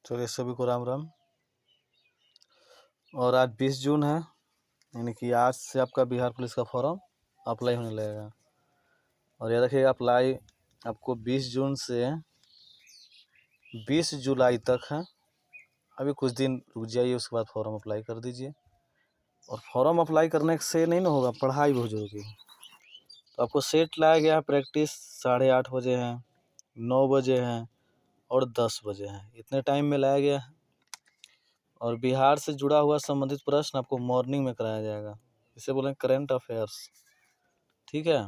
चलिए सभी को राम राम। और आज 20 जून है, यानी कि आज से आपका बिहार पुलिस का फॉर्म अप्लाई होने लगेगा। और याद रखिएगा, अप्लाई आपको 20 जून से 20 जुलाई तक है। अभी कुछ दिन रुक जाइए, उसके बाद फॉर्म अप्लाई कर दीजिए। और फॉर्म अप्लाई करने से नहीं ना होगा, पढ़ाई बहुत जरूरी है। तो आपको सेट लाया गया है, प्रैक्टिस 8:30 बजे है, 9 बजे है और 10 बजे है, इतने टाइम में लाया गया है। और बिहार से जुड़ा हुआ संबंधित प्रश्न आपको मॉर्निंग में कराया जाएगा, इसे बोलें करंट अफेयर्स। ठीक है,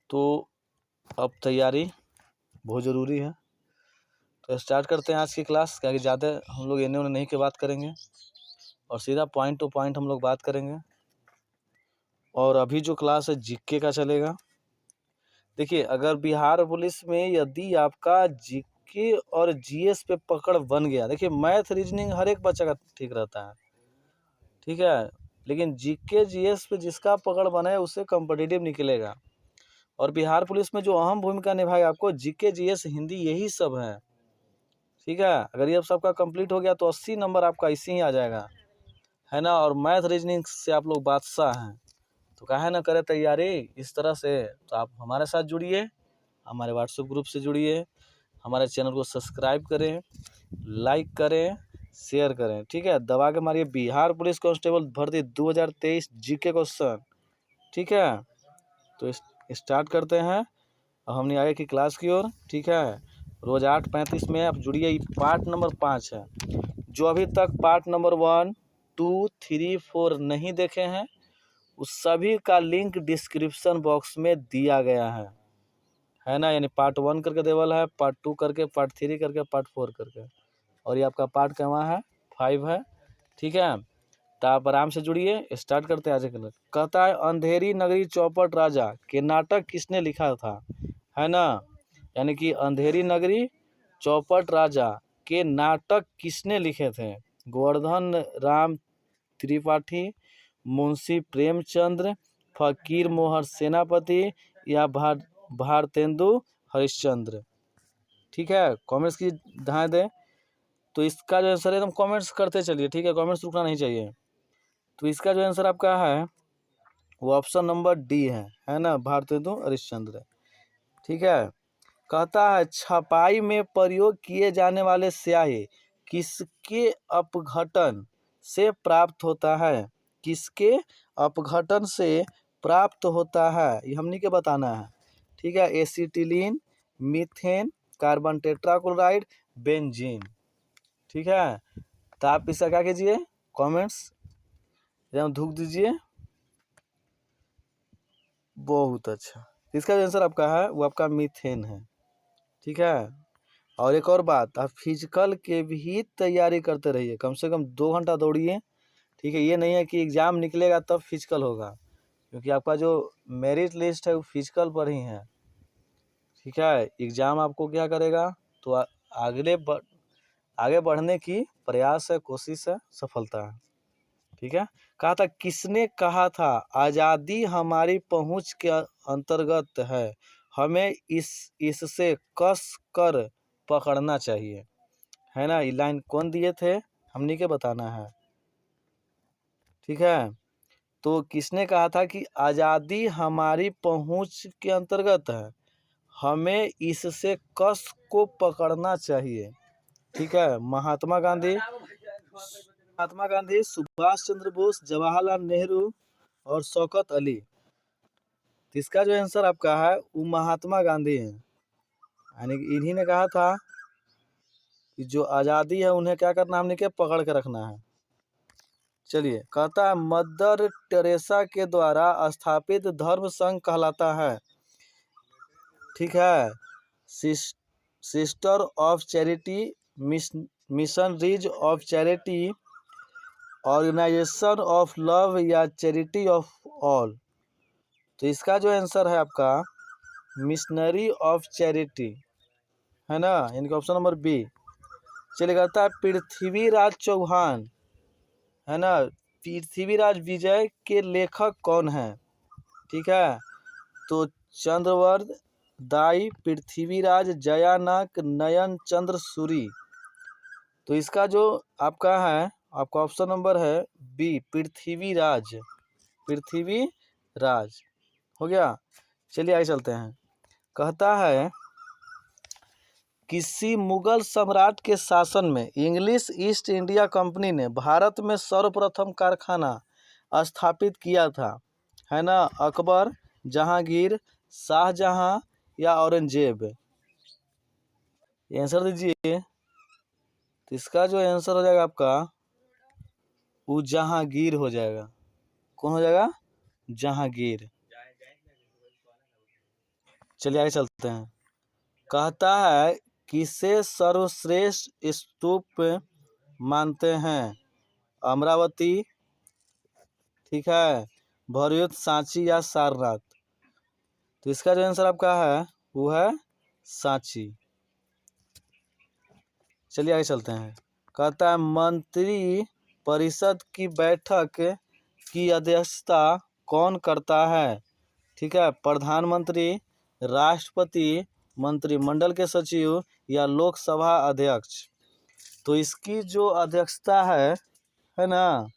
तो अब तैयारी बहुत ज़रूरी है। तो स्टार्ट करते हैं आज की क्लास, क्या कि ज़्यादा हम लोग एने ओने नहीं की बात करेंगे और सीधा पॉइंट टू पॉइंट हम लोग बात करेंगे। और अभी जो क्लास है जीके का चलेगा। देखिए, अगर बिहार पुलिस में यदि आपका जीके और जीएस पे पकड़ बन गया, देखिए मैथ रीजनिंग हर एक बच्चा का ठीक रहता है, ठीक है, लेकिन जीके जीएस पे जिसका पकड़ बना है उससे कॉम्पिटिटिव निकलेगा। और बिहार पुलिस में जो अहम भूमिका निभाएगा आपको जीके जीएस हिंदी यही सब है। ठीक है, अगर ये सबका कंप्लीट हो गया तो 80 नंबर आपका इसी ही आ जाएगा, है ना। और मैथ रीजनिंग से आप लोग बादशाह हैं, तो काहे ना करें तैयारी इस तरह से। तो आप हमारे साथ जुड़िए, हमारे व्हाट्सएप ग्रुप से जुड़िए, हमारे चैनल को सब्सक्राइब करें, लाइक करें, शेयर करें। ठीक है, दबा के मारिए बिहार पुलिस कांस्टेबल भर्ती 2023 जीके क्वेश्चन। ठीक है, तो स्टार्ट करते हैं। हमने आगे की क्लास की ओर। ठीक है, रोज 8:35 में आप जुड़िए। पार्ट नंबर 5 है। जो अभी तक पार्ट नंबर 1, 2, 3, 4 नहीं देखे हैं, उस सभी का लिंक डिस्क्रिप्शन बॉक्स में दिया गया है ना। यानी पार्ट 1 करके देवल है, पार्ट 2 करके, पार्ट 3 करके, पार्ट 4 करके, और ये आपका पार्ट कहवा है 5 है। ठीक है, तो आप आराम से जुड़िए। स्टार्ट करते हैं आज के। कहता है, अंधेरी नगरी चौपट राजा के नाटक किसने लिखा था, है ना। यानी कि अंधेरी नगरी चौपट राजा के नाटक किसने लिखे थे? गोवर्धन राम त्रिपाठी, मुंशी प्रेमचंद्र, फकीर मोहन सेनापति या भारतेंदु हरिश्चंद्र। ठीक है, कमेंट्स की ध्यान दें। तो इसका जो आंसर है, एकदम कमेंट्स करते चलिए, ठीक है, कमेंट्स रुकना नहीं चाहिए। तो इसका जो आंसर आपका है वो ऑप्शन नंबर डी है ना, भारतेंदु हरिश्चंद्र। ठीक है, कहता है, छपाई में प्रयोग किए जाने वाले स्याही किसके अपघटन से प्राप्त होता है? किसके अपघटन से प्राप्त होता है, ये हमनी के बताना है। ठीक है, acetylene, methane, carbon tetrachloride, benzene. ठीक है, तो आप इसका क्या कीजिए, कमेंट्स एकदम धूप दीजिए। बहुत अच्छा, इसका जो आंसर आपका है वो आपका मीथेन है। ठीक है, और एक और बात, आप फिजिकल के भी तैयारी करते रहिए, कम से कम 2 घंटा दौड़िए। ठीक है, ये नहीं है कि एग्ज़ाम निकलेगा तब फिजिकल होगा, क्योंकि आपका जो मेरिट लिस्ट है वो फिजिकल पर ही है। ठीक है, एग्ज़ाम आपको क्या करेगा, तो आगे बढ़ने की प्रयास है, कोशिश है, सफलता है। ठीक है, कहा था, किसने कहा था आज़ादी हमारी पहुंच के अंतर्गत है, हमें इससे कस कर पकड़ना चाहिए, है ना। ये लाइन कौन दिए थे, हमनी के बताना है। ठीक है, तो किसने कहा था कि आज़ादी हमारी पहुंच के अंतर्गत है, हमें इससे कस को पकड़ना चाहिए? ठीक है, महात्मा गांधी, सुभाष चंद्र बोस, जवाहरलाल नेहरू और शौकत अली। तो इसका जो आंसर आपका है वो महात्मा गांधी है। यानी कि इन्हीं ने कहा था कि जो आज़ादी है उन्हें क्या करना, हमने क्या पकड़ के रखना है। चलिए, कहता है, मदर टेरेसा के द्वारा स्थापित धर्म संघ कहलाता है। ठीक है, sister of charity, missionaries of charity, organisation of love या चैरिटी ऑफ ऑल। तो इसका जो आंसर है आपका मिशनरी ऑफ चैरिटी, है ना, यानी कि ऑप्शन नंबर बी। चलिए, कहता है, पृथ्वीराज चौहान, है ना, पृथ्वीराज विजय के लेखक कौन है? ठीक है, तो चंद्रवर्ध, दाई, पृथ्वीराज, जयानक, नयन चंद्र सूरी। तो इसका जो आपका है, आपका ऑप्शन नंबर है बी, पृथ्वीराज। पृथ्वीराज हो गया। चलिए आगे चलते हैं। कहता है किसी मुगल सम्राट के शासन में इंग्लिश ईस्ट इंडिया कंपनी ने भारत में सर्वप्रथम कारखाना स्थापित किया था, है ना? अकबर, जहांगीर, शाहजहां या औरंगजेब? आंसर दीजिए। तो इसका जो आंसर हो जाएगा आपका वो जहांगीर हो जाएगा। कौन हो जाएगा? जहांगीर। चलिए आगे चलते हैं। कहता है किसे सर्वश्रेष्ठ स्तूप मानते हैं? अमरावती, ठीक है, भरयुत, सांची या सारनाथ? तो इसका जो आंसर आपका है वो है सांची। चलिए आगे चलते हैं। कहता है मंत्री परिषद की बैठक की अध्यक्षता कौन करता है? ठीक है, प्रधानमंत्री, राष्ट्रपति, मंत्रिमंडल के सचिव या लोकसभा अध्यक्ष? तो इसकी जो अध्यक्षता है ना,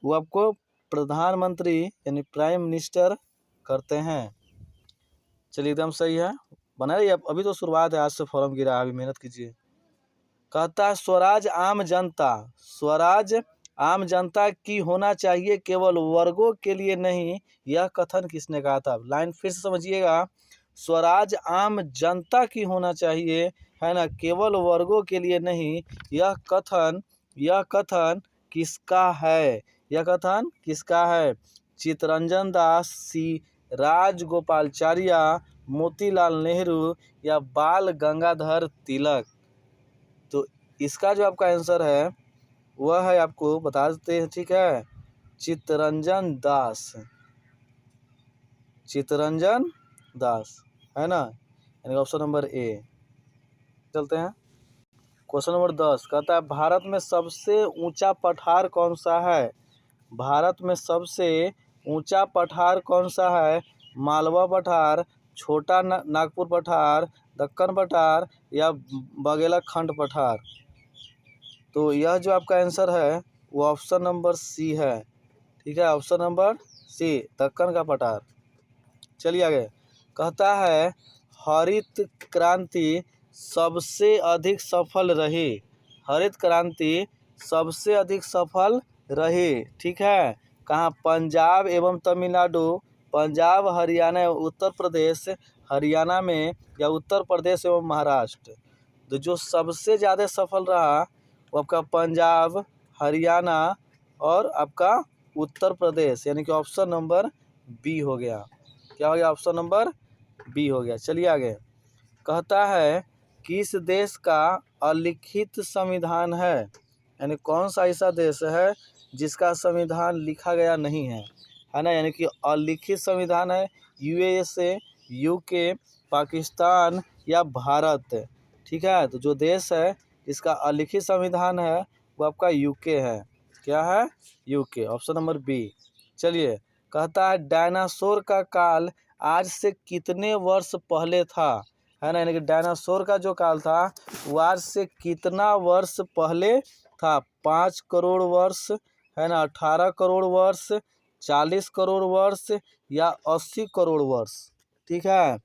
वो आपको प्रधानमंत्री यानी प्राइम मिनिस्टर करते हैं। चलिए एकदम सही है, बना रही। अभी तो शुरुआत है, आज से फॉर्म गिरा है, अभी मेहनत कीजिए। कहता है स्वराज आम जनता, स्वराज आम जनता की होना चाहिए, केवल वर्गों के लिए नहीं, यह कथन किसने कहा था? लाइन फिर से समझिएगा। स्वराज आम जनता की होना चाहिए, है ना, केवल वर्गों के लिए नहीं, यह कथन किसका है? यह कथन किसका है? चित्तरंजन दास, सी राजगोपालाचार्य, मोतीलाल नेहरू या बाल गंगाधर तिलक? तो इसका जो आपका आंसर है वह है, आपको बता देते हैं, ठीक है, चित्तरंजन दास। चित्तरंजन दास, है ना, यानी ऑप्शन नंबर ए। चलते हैं क्वेश्चन नंबर 10। कहता है भारत में सबसे ऊंचा पठार कौन सा है? भारत में सबसे ऊंचा पठार कौन सा है? मालवा पठार, छोटा नागपुर पठार, दक्कन पठार या बघेलाखंड पठार? तो यह जो आपका आंसर है वो ऑप्शन नंबर सी है, ठीक है, ऑप्शन नंबर सी, दक्कन का पठार। चलिए आगे। कहता है हरित क्रांति सबसे अधिक सफल रही, हरित क्रांति सबसे अधिक सफल रही, ठीक है, कहाँ? पंजाब एवं तमिलनाडु, पंजाब, हरियाणा एवं उत्तर प्रदेश, हरियाणा में या उत्तर प्रदेश एवं महाराष्ट्र? तो जो सबसे ज़्यादा सफल रहा वो आपका पंजाब, हरियाणा और आपका उत्तर प्रदेश, यानी कि ऑप्शन नंबर बी हो गया। क्या हो गया? ऑप्शन नंबर बी हो गया। चलिए आगे। कहता है किस देश का अलिखित संविधान है? यानी कौन सा ऐसा देश है जिसका संविधान लिखा गया नहीं है ना, यानी कि अलिखित संविधान है? यूएसए, यूके, पाकिस्तान या भारत? ठीक है, तो जो देश है इसका अलिखित संविधान है वो आपका यूके है। क्या है? UK, option number B. चलिए। कहता है डायनासोर का काल आज से कितने वर्ष पहले था? है ना, यानी कि डायनासोर का जो काल था वो आज से कितना वर्ष पहले था? 5 करोड़ वर्ष, है ना, 18 करोड़ वर्ष, 40 करोड़ वर्ष या 80 करोड़ वर्ष? ठीक है,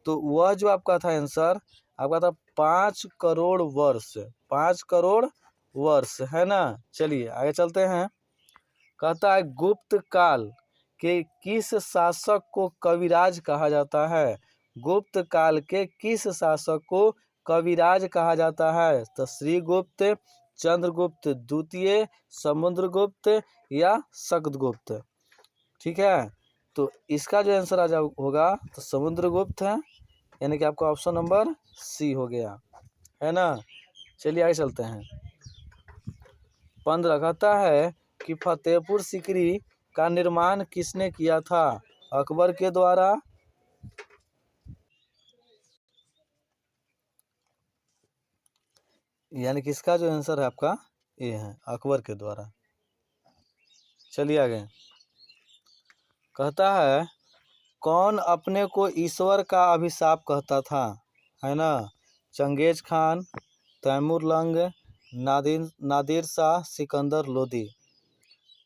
तो वह जो आपका था आंसर आपका था 5 करोड़ वर्ष, 5 करोड़ वर्ष, है ना। चलिए आगे चलते हैं। कहता है गुप्त काल के किस शासक को कविराज कहा जाता है? गुप्त काल के किस शासक को कविराज कहा जाता है? तो श्रीगुप्त, चंद्रगुप्त द्वितीय, समुद्रगुप्त या शक्तगुप्त? ठीक है, तो इसका जो आंसर आ होगा तो समुद्रगुप्त है, यानी कि आपका ऑप्शन नंबर सी हो गया, है ना। चलिए आगे चलते हैं। 15 कहता है कि फतेहपुर सीकरी का निर्माण किसने किया था? अकबर के द्वारा, यानी कि इसका जो आंसर है आपका ये है, अकबर के द्वारा। चलिए आगे। कहता है कौन अपने को ईश्वर का अभिशाप कहता था? है ना, Genghis Khan, Taimur lung, Nadir Shah Sikandar Lodi.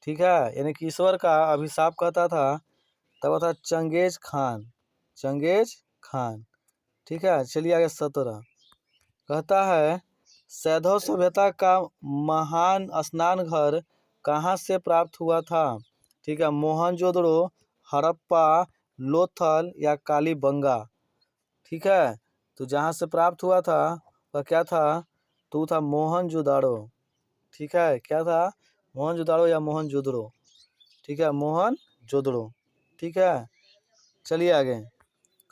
ठीक है, यानी कि ईश्वर का अभिशाप कहता था, तब था चंगेज खान, चंगेज खान। ठीक है, चलिए आगे 17 कहता है सैधव सभ्यता का महान स्नान घर कहाँ से प्राप्त हुआ था। ठीक है, मोहनजोदड़ो, हड़प्पा, लोथल या कालीबंगा। ठीक है, तो जहाँ से प्राप्त हुआ था वह क्या था, तो था मोहनजोदड़ो। ठीक है, क्या था, मोहनजोदड़ो या मोहनजोदड़ो। ठीक है, मोहनजोदड़ो। ठीक है, चलिए आगे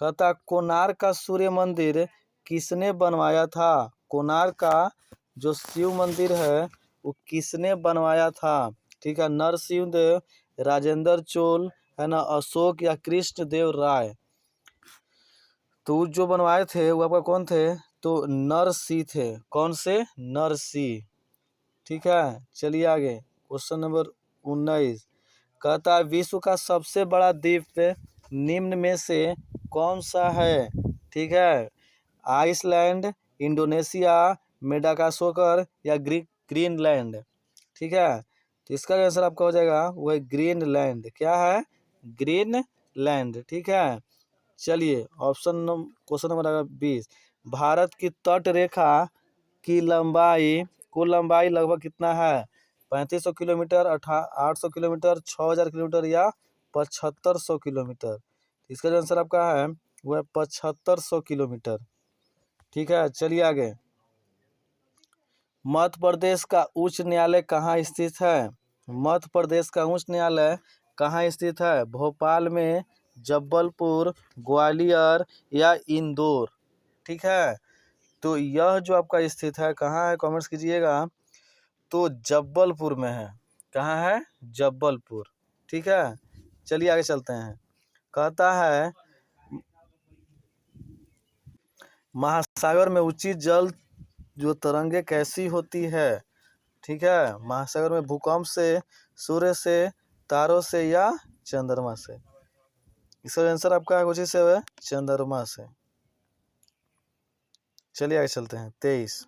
कहता कोणार्क का सूर्य मंदिर किसने बनवाया था। कोणार्क का जो शिव मंदिर है वो किसने बनवाया था। ठीक है, नरसिंह देव, राजेंद्र चोल, है ना, अशोक या कृष्ण देव राय। तो जो बनवाए थे वो आपका कौन थे, तो नरसिंह थे। कौन से, नरसिंह। ठीक है, चलिए आगे क्वेश्चन नंबर 19 कहता है विश्व का सबसे बड़ा द्वीप निम्न में से कौन सा है। ठीक है, आइसलैंड, इंडोनेशिया, मेडागास्कर या ग्रीनलैंड। ठीक है, तो इसका आंसर आपका हो जाएगा वो है ग्रीनलैंड। क्या है, ग्रीनलैंड। ठीक है, चलिए क्वेश्चन नंबर 20 भारत की तट रेखा की लंबाई, कुल लंबाई लगभग कितना है, 3500 किलोमीटर, 800 किलोमीटर, 6000 किलोमीटर या 7500 किलोमीटर। इसका जो आंसर आपका है वो है 7500 किलोमीटर। ठीक है, चलिए आगे मध्य प्रदेश का उच्च न्यायालय कहाँ स्थित है। मध्य प्रदेश का उच्च न्यायालय कहाँ स्थित है, भोपाल में, जबलपुर, ग्वालियर या इंदौर। ठीक है, तो यह जो आपका स्थित है कहाँ है, कमेंट्स कीजिएगा। तो जबलपुर में है। कहाँ है, जबलपुर। ठीक है, चलिए आगे चलते हैं। कहता है महासागर में ऊंची जल जो तरंगे कैसी होती है। ठीक है, महासागर में भूकंप से, सूर्य से, तारों से या चंद्रमा से। इसका आंसर आपका कुछ से है, चंद्रमा से। चलिए आगे चलते हैं। 23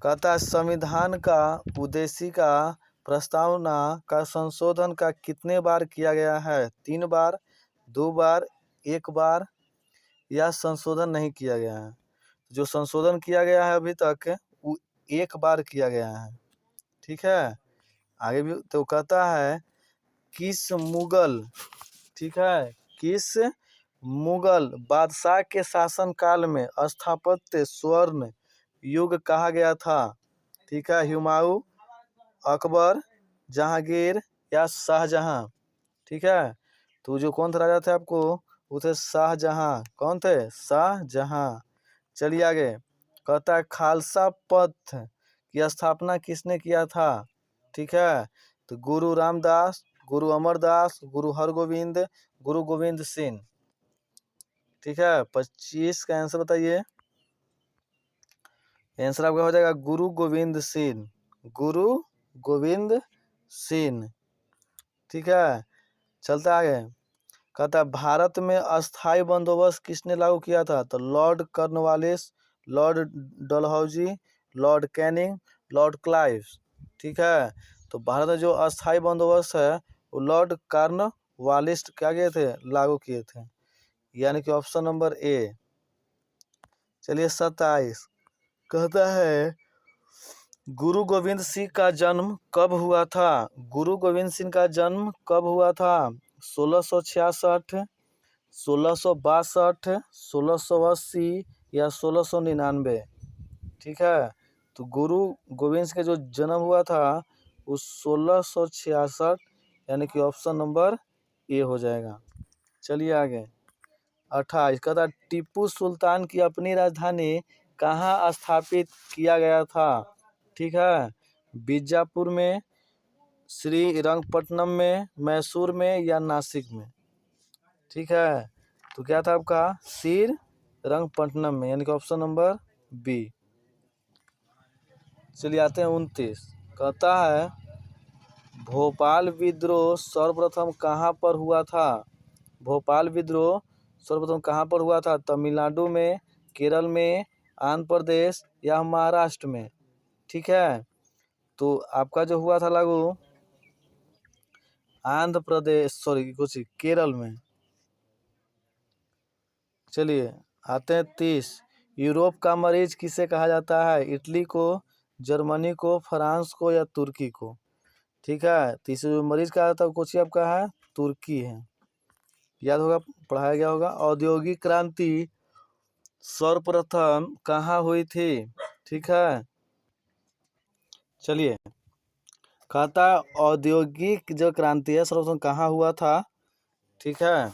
कहता है संविधान का उद्देश्य का प्रस्तावना का संशोधन का कितने बार किया गया है, 3 बार, 2 बार, 1 बार या संशोधन नहीं किया गया है। जो संशोधन किया गया है अभी तक वो 1 बार किया गया है। ठीक है, आगे भी तो कहता है किस मुगल, ठीक है, किस मुगल बादशाह के शासन काल में स्थापत्य स्वर्ण युग कहा गया था। ठीक है, हुमायूं, अकबर, जहांगीर या शाहजहां। ठीक है, तो जो कौन थे राजा थे आपको, वो थे शाहजहां। कौन थे, शाहजहां। चलिए आगे कहता है खालसा पंथ की स्थापना किसने किया था। ठीक है, तो गुरु रामदास, गुरु अमरदास, गुरु हरगोविंद, गुरु गोविंद सिंह। ठीक है, 25 का आंसर बताइए। आंसर आपका हो जाएगा गुरु गोविंद सिंह, गुरु गोविंद सिंह। ठीक है, चलता आगे कहता भारत में अस्थाई बंदोबस्त किसने लागू किया था, तो Lord Cornwallis, Lord Dalhousie, Lord Canning, Lord Clive. ठीक है, तो भारत में जो अस्थाई बंदोबस्त है वो लॉर्ड कॉर्नवालिस क्या किए थे, लागू किए थे, यानी कि ऑप्शन नंबर ए। चलिए 27 कहता है गुरु गोविंद सिंह का जन्म कब हुआ था। गुरु गोविंद सिंह का जन्म कब हुआ था, 1666, 1662, 1680 या 1699। ठीक है, तो गुरु गोविंद सिंह का जो जन्म हुआ था वो 1666, यानी कि ऑप्शन नंबर ए हो जाएगा। चलिए आगे 28 कहता टीपू सुल्तान की अपनी राजधानी कहाँ स्थापित किया गया था। ठीक है, बीजापुर में, श्रीरंगपट्टनम में, मैसूर में या नासिक में। ठीक है, तो क्या था आपका श्रीरंगपट्टनम में, यानी कि ऑप्शन नंबर बी। चलिए आते हैं 29 कहता है भोपाल विद्रोह सर्वप्रथम कहाँ पर हुआ था। भोपाल विद्रोह सर्वप्रथम कहाँ पर हुआ था, तमिलनाडु में, केरल में, आंध्र प्रदेश या महाराष्ट्र में। ठीक है। तो आपका जो हुआ था लागू आंध्र प्रदेश, सॉरी कुछ केरल में। चलिए आते हैं 30। यूरोप का मरीज किसे कहा जाता है? इटली को, जर्मनी को, फ्रांस को या तुर्की को? ठीक है, तीसरे जो मरीज कहा जाता है कुछ आपका है तुर्की है, याद होगा, पढ़ाया गया होगा। औद्योगिक क्रांति सर्वप्रथम कहाँ हुई थी? ठीक है, चलिए कहता है औद्योगिक जो क्रांति है सर्वप्रथम कहाँ हुआ था? ठीक है,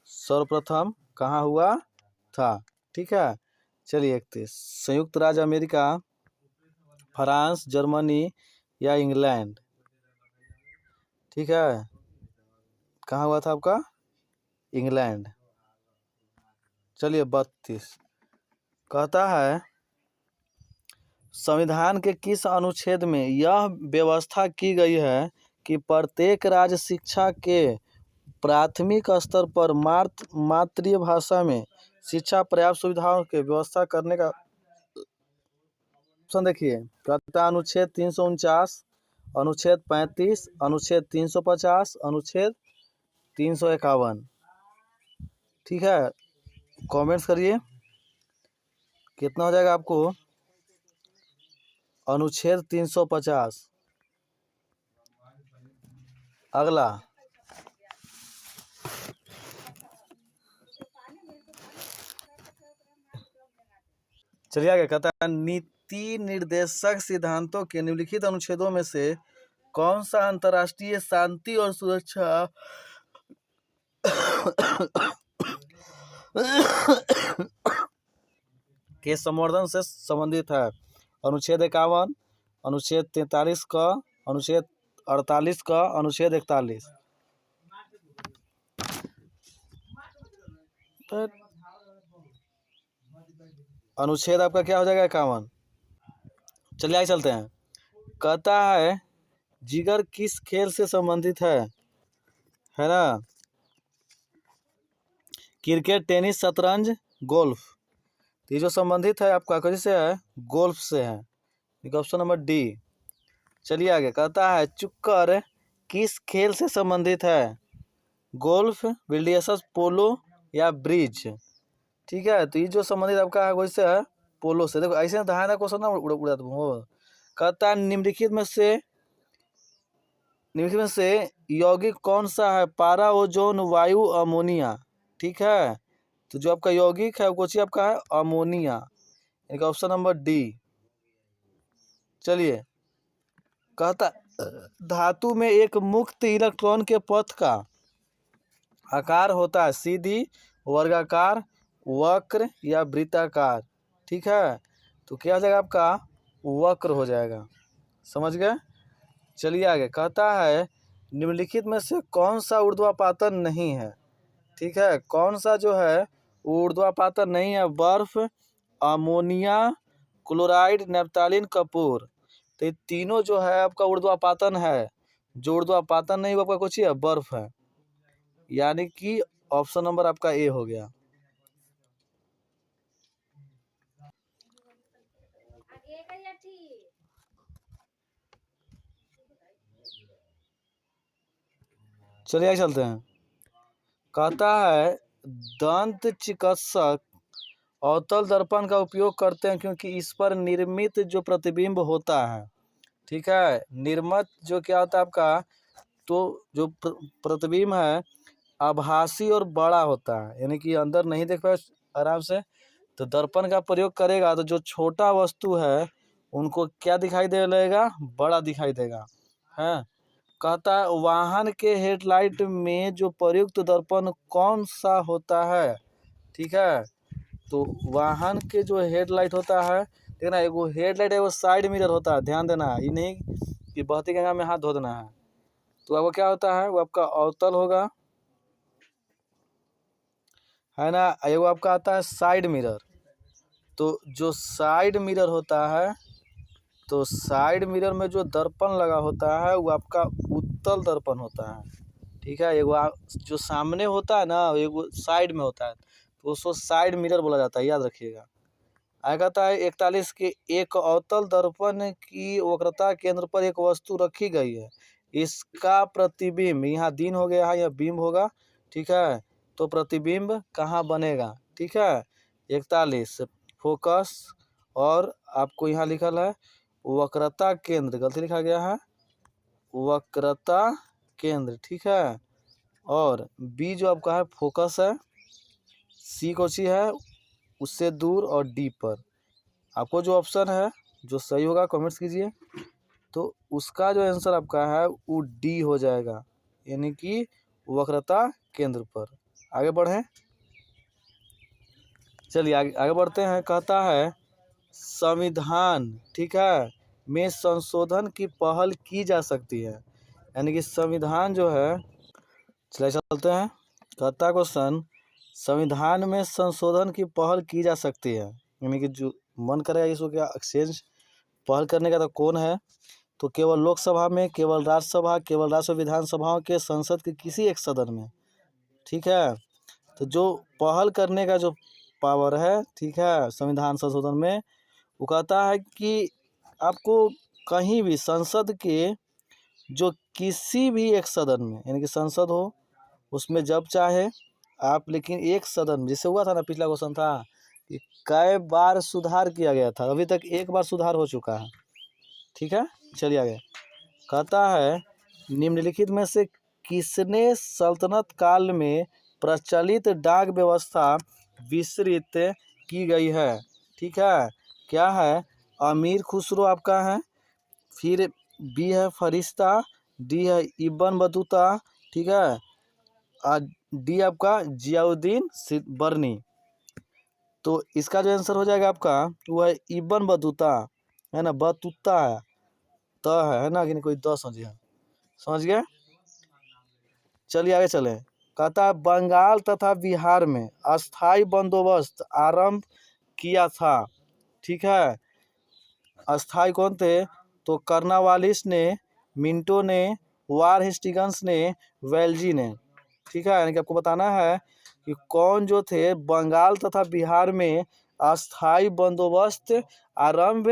सर्वप्रथम कहाँ हुआ था? ठीक है, चलिए 31। संयुक्त राज्य अमेरिका, फ्रांस, जर्मनी या इंग्लैंड? ठीक है, कहाँ हुआ था आपका? इंग्लैंड। चलिए 32। कहता है संविधान के किस अनुच्छेद में यह व्यवस्था की गई है कि प्रत्येक राज्य शिक्षा के प्राथमिक स्तर पर मातृभाषा में शिक्षा पर्याप्त सुविधाओं के व्यवस्था करने का देखिए, कहता है अनुच्छेद 349, अनुच्छेद 35, अनुच्छेद 350, अनुच्छेद 351। ठीक है, कमेंट्स करिए कितना हो जाएगा आपको। अनुच्छेद 350। अगला चलिए आगे, कहता है नीति निर्देशक सिद्धांतों के निम्नलिखित अनुच्छेदों में से कौन सा अंतर्राष्ट्रीय शांति और सुरक्षा के संवर्धन से संबंधित है? अनुच्छेद 51, अनुच्छेद 43 का, अनुच्छेद 48 का, अनुच्छेद 41। अनुच्छेद आपका क्या हो जाएगा? 51। चलिए आगे चलते हैं। कहता है जिगर किस खेल से संबंधित है ना? क्रिकेट, टेनिस, शतरंज, गोल्फ। ये जो संबंधित है आपका किससे है? गोल्फ से है। Option number D. चलिए आगे, कहता है चुक्कर किस खेल से संबंधित है? गोल्फ, बिलियर्ड्स, पोलो या ब्रिज? ठीक है, तो ये जो संबंधित आपका है वैसे है पोलो से। देखो ऐसे दहाना क्वेश्चन ना उड़ा दूँ। कहता है निम्नलिखित में से यौगिक कौन सा है? पारा, ओजोन, वायु, अमोनिया। ठीक है, तो जो आपका यौगिक है वो आपका है अमोनिया, एक ऑप्शन नंबर डी। चलिए, कहता धातु में एक मुक्त इलेक्ट्रॉन के पथ का आकार होता है सीधी, वर्गाकार, वक्र या वृत्ताकार? ठीक है, तो क्या हो जाएगा आपका? वक्र हो जाएगा। समझ गए? चलिए आगे, कहता है निम्नलिखित में से कौन सा ऊर्ध्वापातन नहीं है? ठीक है, कौन सा जो है ऊर्ध्वापातन नहीं है? बर्फ, अमोनिया, क्लोराइड, नैप्थलीन, कपूर। तो ये तीनों जो है आपका ऊर्ध्वापातन है। जो ऊर्ध्वापातन नहीं वो आपका कुछ है बर्फ है, यानी कि ऑप्शन नंबर आपका ए हो गया। चलिए आगे चलते हैं। कहता है दंत चिकित्सक अवतल दर्पण का उपयोग करते हैं क्योंकि इस पर निर्मित जो प्रतिबिंब होता है, ठीक है, निर्मित जो क्या होता है आपका, तो जो प्रतिबिंब है आभासी और बड़ा होता है, यानी कि अंदर नहीं देख पाए आराम से। तो दर्पण का प्रयोग करेगा तो जो छोटा वस्तु है उनको क्या दिखाई दे लगेगा? बड़ा दिखाई देगा। है, कहता है वाहन के हेडलाइट में जो प्रयुक्त दर्पण कौन सा होता है? ठीक है, तो वाहन के जो हेडलाइट होता है, देखना एगो हेडलाइट एगो साइड मिरर होता है, ध्यान देना है, ये नहीं कि बहती गंगा में हाथ धो देना है। तो वो क्या होता है? वो आपका अवतल होगा, है ना। एगो आपका आता है साइड मिरर। तो जो साइड मिरर होता है, तो साइड मिरर में जो दर्पण लगा होता है वो आपका उत्तल दर्पण होता है। ठीक है, एगो जो सामने होता है ना एगो साइड में होता है, तो उसको साइड मिरर बोला जाता है, याद रखिएगा। आगे कहता है 41 के एक अवतल दर्पण की वक्रता केंद्र पर एक वस्तु रखी गई है, इसका प्रतिबिंब, यहाँ दिन हो गया है, यह बिंब होगा, ठीक है, तो प्रतिबिंब कहाँ बनेगा, ठीक है। 41 फोकस, और आपको यहाँ लिखल है वक्रता केंद्र, गलती लिखा गया है, वक्रता केंद्र, ठीक है, और बी जो आपका है फोकस है, सी कोची है उससे दूर, और डी पर। आपको जो ऑप्शन है जो सही होगा कमेंट्स कीजिए। तो उसका जो आंसर आपका है वो डी हो जाएगा, यानी कि वक्रता केंद्र पर। आगे बढ़ें, चलिए आगे बढ़ते हैं। कहता है संविधान, ठीक है, में संशोधन की पहल की जा सकती है, यानी कि संविधान जो है, चलिए चलते हैं। कहता क्वेश्चन, संविधान में संशोधन की पहल की जा सकती है, यानी कि जो मन करेगा इसको क्या एक्सचेंज पहल करने का, तो कौन है, तो केवल लोकसभा में, केवल राज्यसभा, केवल राज्य विधानसभाओं के संसद के किसी एक सदन में, ठीक है। तो जो पहल करने का जो पावर है, ठीक है, संविधान संशोधन में, वो कहता है कि आपको कहीं भी संसद के जो किसी भी एक सदन में, यानी कि संसद हो उसमें जब चाहे आप, लेकिन एक सदन में, जैसे हुआ था ना पिछला क्वेश्चन था कि कई बार सुधार किया गया था, अभी तक एक बार सुधार हो चुका है, ठीक है। चलिए आगे, कहता है निम्नलिखित में से किसने सल्तनत काल में प्रचलित डाक व्यवस्था विस्तृत की गई है, ठीक है, क्या है, अमीर खुसरो आपका है, फिर बी है फरिश्ता, डी है इब्न बतूता, ठीक है, डी आपका जियाउद्दीन बर्नी। तो इसका जो आंसर हो जाएगा आपका वो है इब्न बतूता, है ना, बतूता है, त है ना, कि कोई द समझिए, समझ गए। चलिए आगे चलें। कहता है बंगाल तथा बिहार में अस्थाई बंदोबस्त आरंभ किया था, ठीक है। अस्थाई कौन थे, तो कर्नावालिस ने, मिंटो ने, वार हेस्टिंग्स ने, वेल्जी ने, ठीक है। यानी कि आपको बताना है कि कौन जो थे बंगाल तथा बिहार में अस्थाई बंदोबस्त आरंभ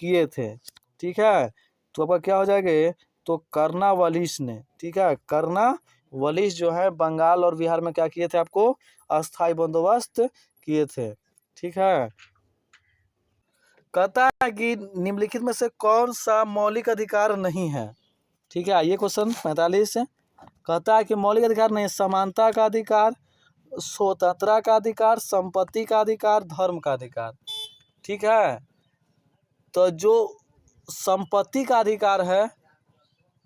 किए थे, ठीक है। तो आपका क्या हो जाएगा, तो कर्नावालिस ने, ठीक है, कर्नावालिस जो है बंगाल और बिहार में क्या किए थे, आपको अस्थाई बंदोबस्त किए थे, ठीक है। कहता है कि निम्नलिखित में से कौन सा मौलिक अधिकार नहीं है, ठीक है। आइए क्वेश्चन 45 है। कहता है कि मौलिक अधिकार नहीं, समानता का अधिकार, स्वतंत्रता का अधिकार, संपत्ति का अधिकार, धर्म का अधिकार, ठीक है। तो जो संपत्ति का अधिकार है,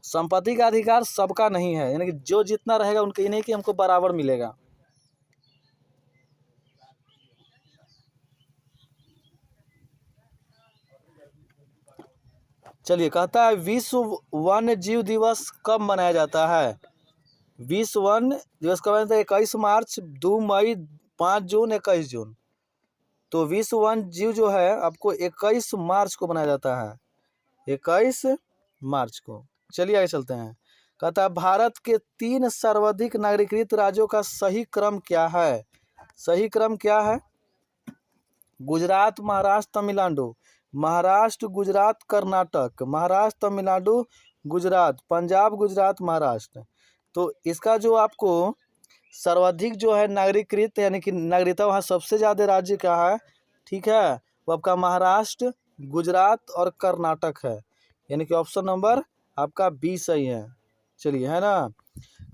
संपत्ति का अधिकार सबका नहीं है, यानी कि जो जितना रहेगा उनके, नहीं कि हमको बराबर मिलेगा। चलिए, कहता है विश्व वन्य जीव दिवस कब मनाया जाता है, विश्व वन्य दिवस कब मनाया जाता है, 21 मार्च, 2 मई, 5 जून, 21 जून। तो विश्व वन्य जीव जो है आपको 21 मार्च को मनाया जाता है, 21 मार्च को। चलिए आगे चलते हैं। कहता है भारत के 3 सर्वाधिक नागरिकृत राज्यों का सही क्रम क्या है, सही क्रम क्या है, गुजरात, महाराष्ट्र, तमिलनाडु, महाराष्ट्र, गुजरात, कर्नाटक, महाराष्ट्र, तमिलनाडु, गुजरात, पंजाब, गुजरात, महाराष्ट्र। तो इसका जो आपको सर्वाधिक जो है नागरिकृत, यानी कि नागरिकता वहाँ सबसे ज़्यादा राज्य क्या है, ठीक है, वो आपका महाराष्ट्र, गुजरात और कर्नाटक है, यानी कि ऑप्शन नंबर आपका बी सही है। चलिए, है ना।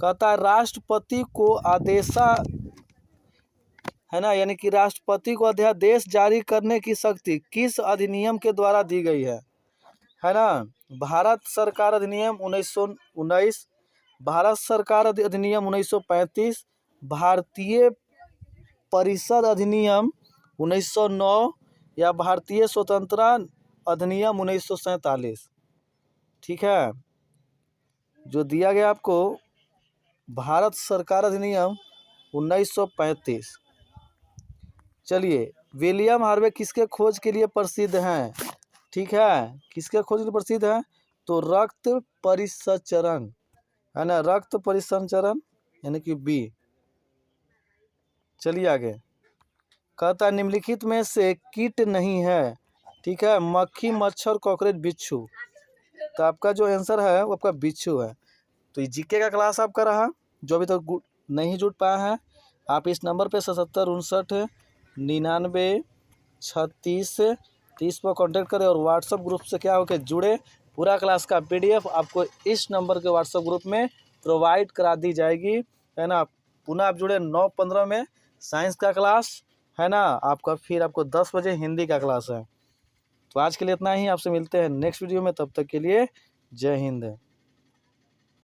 कहता है राष्ट्रपति को आदेशा, है ना, यानी कि राष्ट्रपति को अध्यादेश जारी करने की शक्ति किस अधिनियम के द्वारा दी गई है ना। भारत सरकार अधिनियम 1919, भारत सरकार अधिनियम 1935, भारतीय परिषद अधिनियम 1909, या भारतीय स्वतंत्रता अधिनियम 1947, ठीक है। जो दिया गया आपको भारत सरकार अधिनियम 1935। चलिए, विलियम हार्वे किसके खोज के लिए प्रसिद्ध हैं, ठीक है, किसके खोज के लिए प्रसिद्ध है, तो रक्त परिसंचरण, है ना, रक्त परिसंचरण, यानी कि बी। चलिए आगे, कहता है निम्नलिखित में से कीट नहीं है, ठीक है, मक्खी, मच्छर, कॉकरोच, बिच्छू। तो आपका जो आंसर है वो आपका बिच्छू है। तो ये जीके का क्लास आपका रहा। जो अभी तक नहीं जुड़ पाया है, आप इस नंबर पे 7759 99 36 30 पर कॉन्टेक्ट करें और व्हाट्सअप ग्रुप से क्या हो के जुड़े। पूरा क्लास का PDF आपको इस नंबर के व्हाट्सअप ग्रुप में प्रोवाइड करा दी जाएगी, है ना। पुनः आप जुड़े 9:15 में साइंस का क्लास, है ना। आपका फिर आपको 10 बजे हिंदी का क्लास है। तो आज के लिए इतना ही, आपसे मिलते हैं नेक्स्ट वीडियो में, तब तक के लिए जय हिंद।